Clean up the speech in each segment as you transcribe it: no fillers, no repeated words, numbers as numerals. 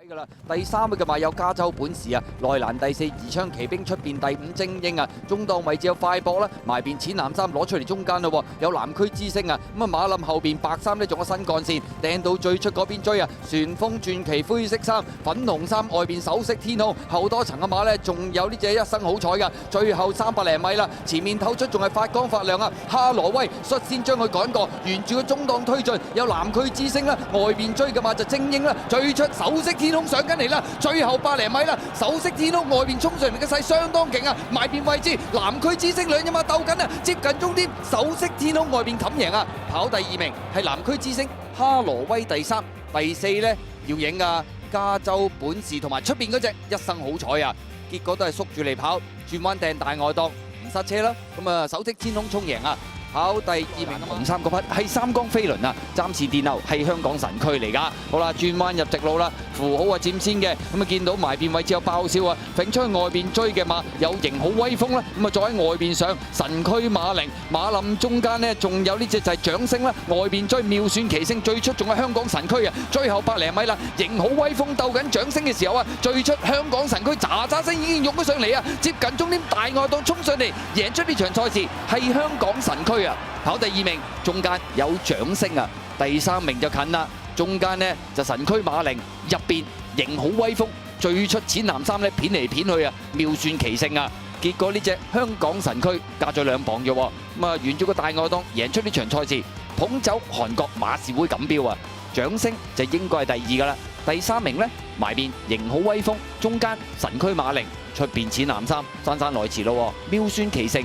噶啦，第三位嘅馬有加州本事啊，內欄第4宜昌騎兵出邊第5精英啊，中檔位置有快搏啦，埋邊淺藍衫攞出嚟中間咯，有南區之星啊，咁啊馬林後邊白衫呢仲有新幹線，掟到最出嗰邊追啊，旋風傳奇灰色衫，粉紅衫外邊首飾天空，後多層嘅馬呢仲有呢隻一生好彩噶，最後300零米啦，前面透出仲係發光發亮啊，哈羅威率先將佢趕過，沿住個中檔推進，有南區之星啦，外邊追嘅馬就精英啦，最出首飾天空上緊嚟啦，最後100零米啦，首飾天空外邊衝上嚟嘅勢相當勁啊，埋邊位置南區之星兩隻馬鬥緊啊，接近終點，首飾天空外邊冚贏啊，跑第2名係南區之星，哈羅威第3，第4呢要影啊加州本事同埋出邊嗰隻一生好彩啊，結果都係縮住嚟跑，轉彎掟大外檔唔剎車啦，咁啊首飾天空衝贏啊！跑第2名紅衫嗰匹係三江飛輪啊，暫時電流係香港神區嚟㗎。好啦，轉彎入直路啦，符號啊佔先嘅，咁啊見到埋邊位置有爆燒啊，揈出去外邊追嘅馬有型好威風啦，咁啊再喺外邊上神區馬鈴馬林中間呢，仲有呢隻就係掌聲啦，外邊追妙算奇星最出仲係香港神區啊，最後100零米啦，型好威風鬥緊掌聲嘅時候啊，最出香港神區喳喳聲已經湧咗上嚟啊，接近終點大外檔衝上嚟，贏出呢場賽事係香港神區。跑第2名，中間有掌聲啊！第3名就近啦，中間呢就神區馬鈴入邊型好威風，最出淺藍衫呢片嚟片去啊，妙算奇勝啊！結果呢隻香港神區加咗2磅啫喎，咁啊沿住個大外檔贏出呢場賽事，捧走韓國馬事會錦標啊！掌聲就應該係第2噶啦，第3名呢埋邊型好威風，中間神區馬鈴出邊淺藍衫姍姍來遲咯，妙算奇勝。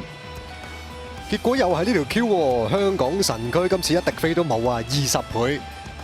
結果又係呢條 Q 喎，香港神區今次一滴飛都冇啊，20倍，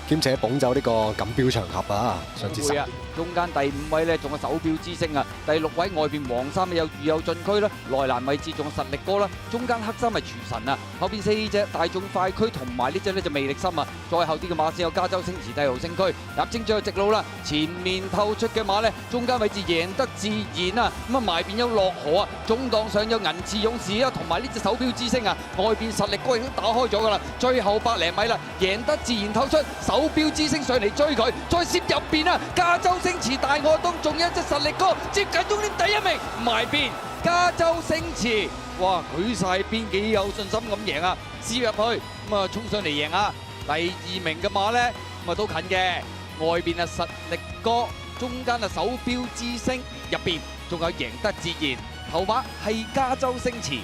兼且捧走呢個錦標場合啊！上次10。中間第5位呢，仲有手錶之星啊！第6位外邊黃衫有御有進區啦，內欄位置仲有實力哥啦，中間黑衫係廚神啊！後邊4隻大眾快區同埋呢隻呢就魅力心啊！再後啲嘅馬先有加州星馳帝豪星區入征最後直路啦，前面透出嘅馬呢，中間位置贏得自然啊！咁啊埋邊有落河啊，中檔上有銀翅勇士啊，同埋呢隻手錶之星啊，外邊實力哥已經打開咗噶啦，最後100零米啦，贏得自然透出手錶之星上嚟追佢，再攝入邊啊，加州星馳大外東仲有一隻實力哥接近終點第1名，埋邊加州星馳，哇舉晒邊幾有信心咁贏啊！試入去咁啊衝上嚟贏啊！第2名嘅馬呢，咁啊都近嘅，外邊啊實力哥，中間啊手錶之星，入邊仲有贏得自然，頭馬係加州星馳。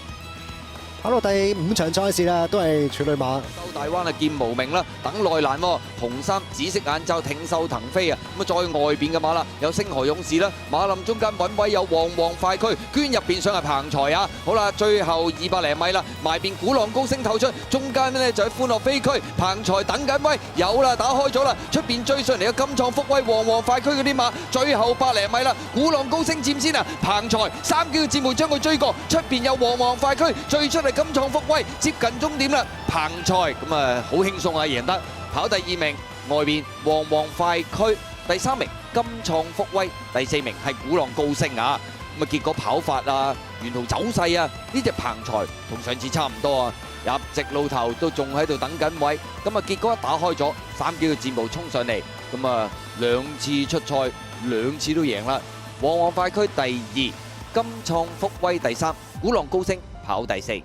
跑到第5場賽事啦，都係處女馬。周大灣啊見無名啦，等內欄喎，紅衫紫色眼罩挺秀騰飛啊！咁啊再外邊嘅馬啦，有星河勇士啦，馬林中間穩位有旺旺快區，捐入邊上係彭財啊！好啦，最後200零米啦，埋邊鼓浪高升透出，中間呢就係歡樂飛區，彭財等緊位，有啦打開咗啦，出邊追上嚟嘅金創福威、旺旺快區嗰啲馬，最後100零米啦，鼓浪高升佔先啊！彭財3幾個節目將佢追過，出邊有旺旺快區，最出嚟金創福威，接近終點啦，彭財咁啊好輕鬆啊贏得，跑第2名，外邊旺旺快區，第3名金創福威，第4名係鼓浪高升啊！咁啊結果跑法啊，沿途走勢啊，呢隻彭財同上次差唔多啊，入直路頭都仲喺度等緊位，咁啊結果一打開咗3幾個節目衝上嚟，咁啊2次出賽2次都贏啦，旺旺快區第2，金創福威第3，鼓浪高升跑第4。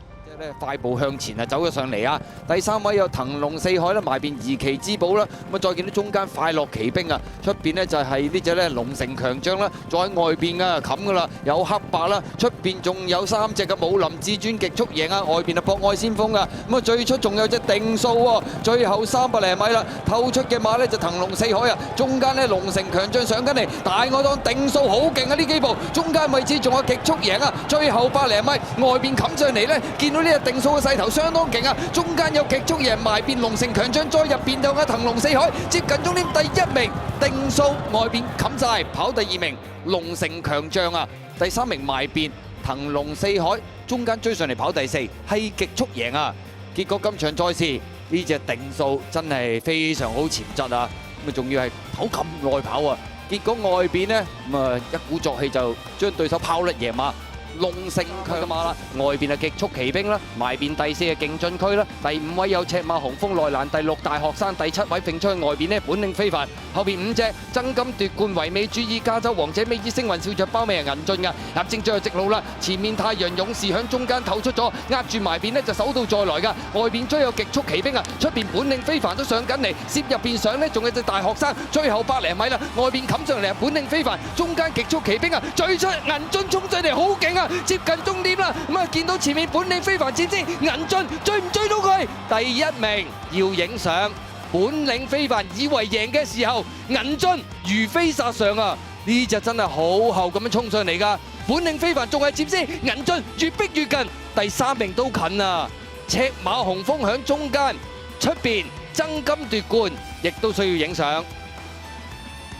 快步向前啊，走咗上嚟啊！第3位有騰龍四海啦，埋邊怡奇之寶啦，咁啊再見到中間快樂奇兵啊，出邊呢就係呢隻咧龍城強將啦，再喺外邊啊冚噶啦，有黑白啦，出邊仲有3隻嘅武林至尊極速贏啊，外邊啊博愛先鋒啊，咁啊最出仲有隻定數喎，最後300零米啦，透出嘅馬呢就騰龍四海啊，中間呢龍城強將上緊嚟，大外檔定數好勁啊呢幾步，中間位置仲有極速贏啊，最後100零米外邊冚上嚟呢，見到呢隻定數嘅勢頭相當勁啊！中間有極速贏埋邊龍城強將，再入邊就係騰龍四海，接近終點第1名，定數外邊冚晒，跑第2名龍城強將啊，第3名埋邊騰龍四海，中間追上嚟跑第4，係極速贏啊！結果今場賽事呢隻定數真係非常好潛質啊！咁啊仲要係跑咁耐跑啊！結果外邊呢咁啊一鼓作氣就將對手拋甩贏馬。咁龍城強嘅馬啦，外邊係極速奇兵啦，埋邊第4嘅勁進區啦，第5位有赤馬紅風內欄，第6大學生，第7位揈出去外邊呢，本領非凡，後邊5隻爭金奪冠唯美主義加州王者美姿星雲笑着包尾係銀進㗎，入正最後直路啦，前面太陽勇士響中間透出咗，壓住埋邊呢就手到再來㗎，外邊追有極速奇兵啊，出邊本領非凡都上緊嚟，攝入邊上呢仲有隻大學生，最後100零米啦，外邊冚上嚟係本領非凡，中間極速奇兵啊，最出銀進衝上嚟好勁啊，接近終點啦，咁啊見到前面本領非凡知唔知銀進追唔追到佢？第1名要影相，本領非凡以為贏嘅時候，銀進如飛殺上啊！呢隻真係好後咁樣衝上嚟㗎，本領非凡仲係接先，銀進越逼越近，第3名都近啊！赤馬紅風響中間，出邊爭金奪冠，亦都需要影相。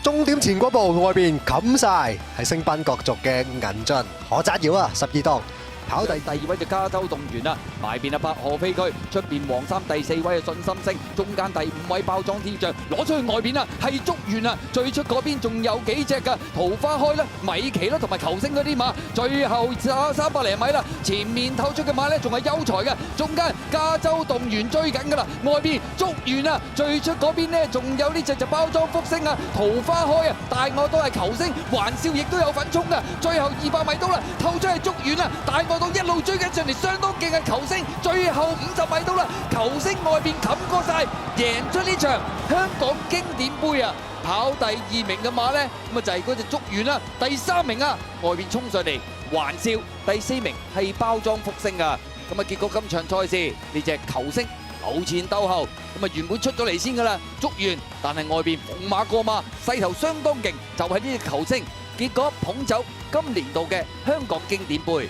終點前嗰步外邊冚晒係星斑角逐嘅銀進，可紮繞啊！12檔。跑第第2位就加州動員啦，埋邊啊白河飛區，出邊黃衫第4位嘅信心星，中間第5位包裝天象，攞出去外邊啊係竹園啊，最出嗰邊仲有幾隻㗎，桃花開啦、米奇啦同埋球星嗰啲馬，最後300零米啦，前面透出嘅馬呢仲係優才嘅，中間加州動員追緊㗎啦，外邊竹園啊，最出嗰邊呢仲有呢隻就包裝福星啊，桃花開啊，大外都係球星，環少亦都有份衝㗎，最後200米到啦，透出係竹園啊，大外到一路追緊上嚟，相當勁嘅球星，最後50米到啦，球星外邊冚過晒，贏出呢場香港經典杯啊！跑第2名嘅馬呢，咁啊就係嗰隻竹園啦，第3名啊外邊衝上嚟環少，第4名係包裝福星啊！咁啊結果今場賽事呢隻球星鬥前鬥後，咁啊原本出咗嚟先噶啦竹園，但係外邊逢馬過馬，勢頭相當勁，就係呢隻球星，結果捧走今年度嘅香港經典杯。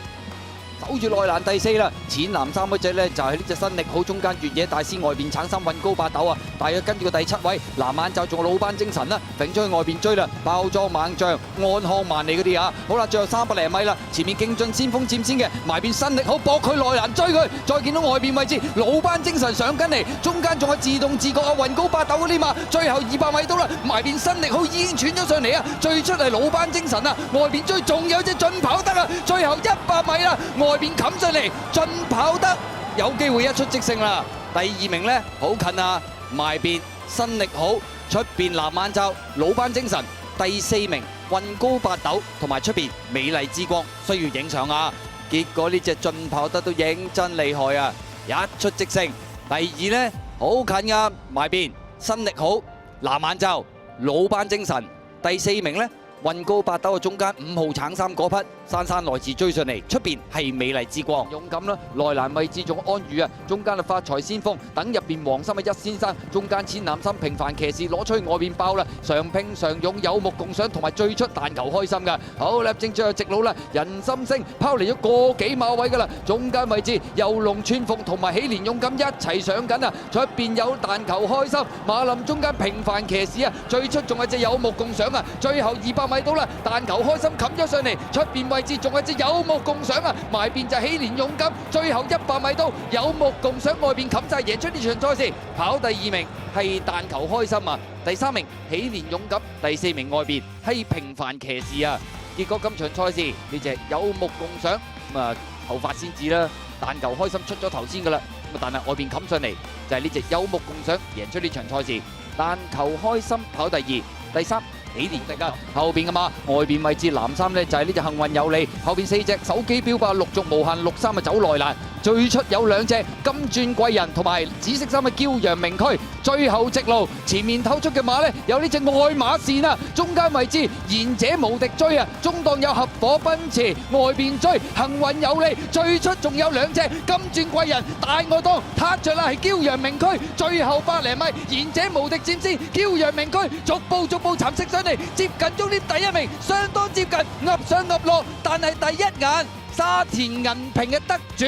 守住內欄第4啦，淺藍衫嗰隻呢就係呢隻新力好，中間越野大師外邊橙衫運高八斗啊，大約跟住個第7位藍眼罩仲有老班精神啦，揈出去外邊追啦，包裝猛將安康萬里嗰啲啊，好啦，最後300零米啦，前面勁進先鋒佔先嘅，埋邊新力好搏佢內欄追佢，再見到外邊位置老班精神上緊嚟，中間仲有自動自覺啊運高八斗嗰啲馬，最後200米到啦，埋邊新力好已經喘咗上嚟啊，最出係老班精神啊，外邊追仲有隻進跑得啊，最後100米啦。外邊冚上嚟，進跑得有機會一出即勝啦！第2名呢，好近啊，埋邊新力好，出邊藍眼罩老班精神，第4名運高八斗同埋出邊美麗之光需要影相啊！結果呢隻進跑得都認真厲害啊，一出即勝。第2呢，好近啊，埋邊新力好，藍眼罩老班精神，第4名呢，運高八斗嘅中間5號橙衫嗰匹姍姍來遲追上嚟，出邊係美麗之光，勇敢啦！內欄位置仲安宇啊，中間啊發財先鋒，等入邊黃心嘅一先生，中間淺藍心平凡騎士攞出去外邊爆啦，常拼常勇有目共賞同埋最出但求開心噶。好啦，正最後直路啦，人心星拋離咗個幾馬位噶啦，中間位置遊龍串鳳同埋喜蓮勇敢一齊上緊啊，出邊有但求開心，馬林中間平凡騎士啊，最出仲係隻有目共賞啊，最後200米到啦，但求開心冚咗上嚟，出邊位置仲係隻有目共賞啊，埋邊就喜蓮勇敢，最後100米到有目共賞，外邊冚晒贏出呢場賽事，跑第2名係但求開心啊，第3名喜蓮勇敢，第4名外邊係平凡騎士啊。結果今場賽事呢隻有目共賞咁啊後發先至啦，但求開心出咗頭先噶啦，咁但係外邊冚上嚟就係呢隻有目共賞贏出呢場賽事，但求開心跑第2，第3。喜蓮迪啊，後邊嘅馬外邊位置藍衫呢就係呢隻幸運有利，後邊4隻手機標霸陸續無限63啊走內欄，最出有2隻金鑽貴人同埋紫色衫嘅驕陽明區，最後直路前面透出嘅馬呢有呢隻愛馬線啊，中間位置賢者無敵追啊，中檔有合夥奔馳，外邊追幸運有利，最出仲有2隻金鑽貴人，大外檔撻着啦係驕陽明區，最後100零米賢者無敵佔先，驕陽明區逐步蠶食上嚟，接近終點第1名，相當接近，噏上噏落，但係第1眼沙田銀屏嘅得主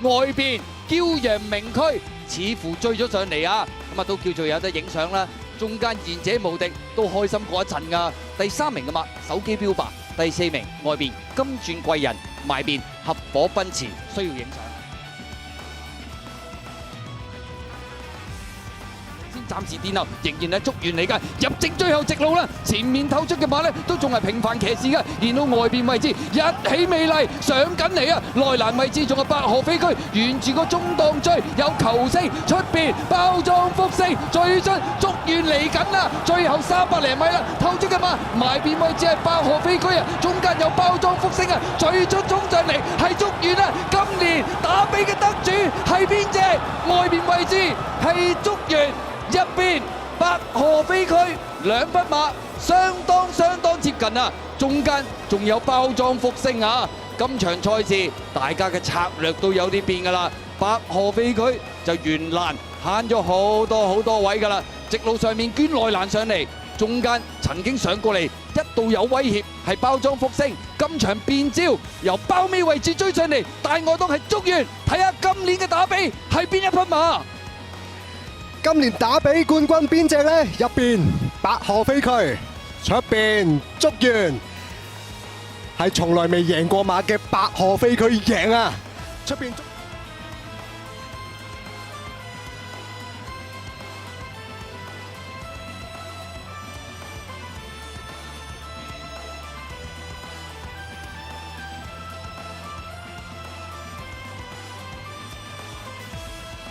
外邊驕陽明區似乎追咗上嚟啊，咁啊都叫做有得影相啦。中間賢者無敵都開心過一陣噶，第3名嘅馬手機標霸，第4名外邊金鑽貴人，埋邊合夥奔馳需要影相。暫時殿後，仍然係竹園嚟㗎，入正最後直路啦。前面透出嘅馬呢，都仲係平凡騎士㗎，然到外邊位置一起美麗上緊嚟啊！內欄位置仲有百河飛駒，沿住個中檔追，有球星出邊包裝複星，最終竹園嚟緊啦，最後300零米啦，透出嘅馬埋邊位置係百河飛駒啊，中間有包裝複星啊，最終衝上嚟係竹園啊！今年打比嘅得主係邊隻？外邊位置係竹園，入邊百河飛駒，兩匹馬相當接近啊！中間仲有包裝複星啊！今場賽事大家嘅策略都有啲變㗎啦，百河飛駒就沿欄慳咗好多位㗎啦，直路上面捐內欄上嚟，中間曾經上過嚟一度有威脅係包裝複星，今場變招由包尾位置追上嚟，大外檔係竹園，睇下今年嘅打比係邊一匹馬？今年打比冠軍邊隻呢？入邊百河飛駒，出邊竹園，係從來未贏過馬嘅百河飛駒贏啊！出邊。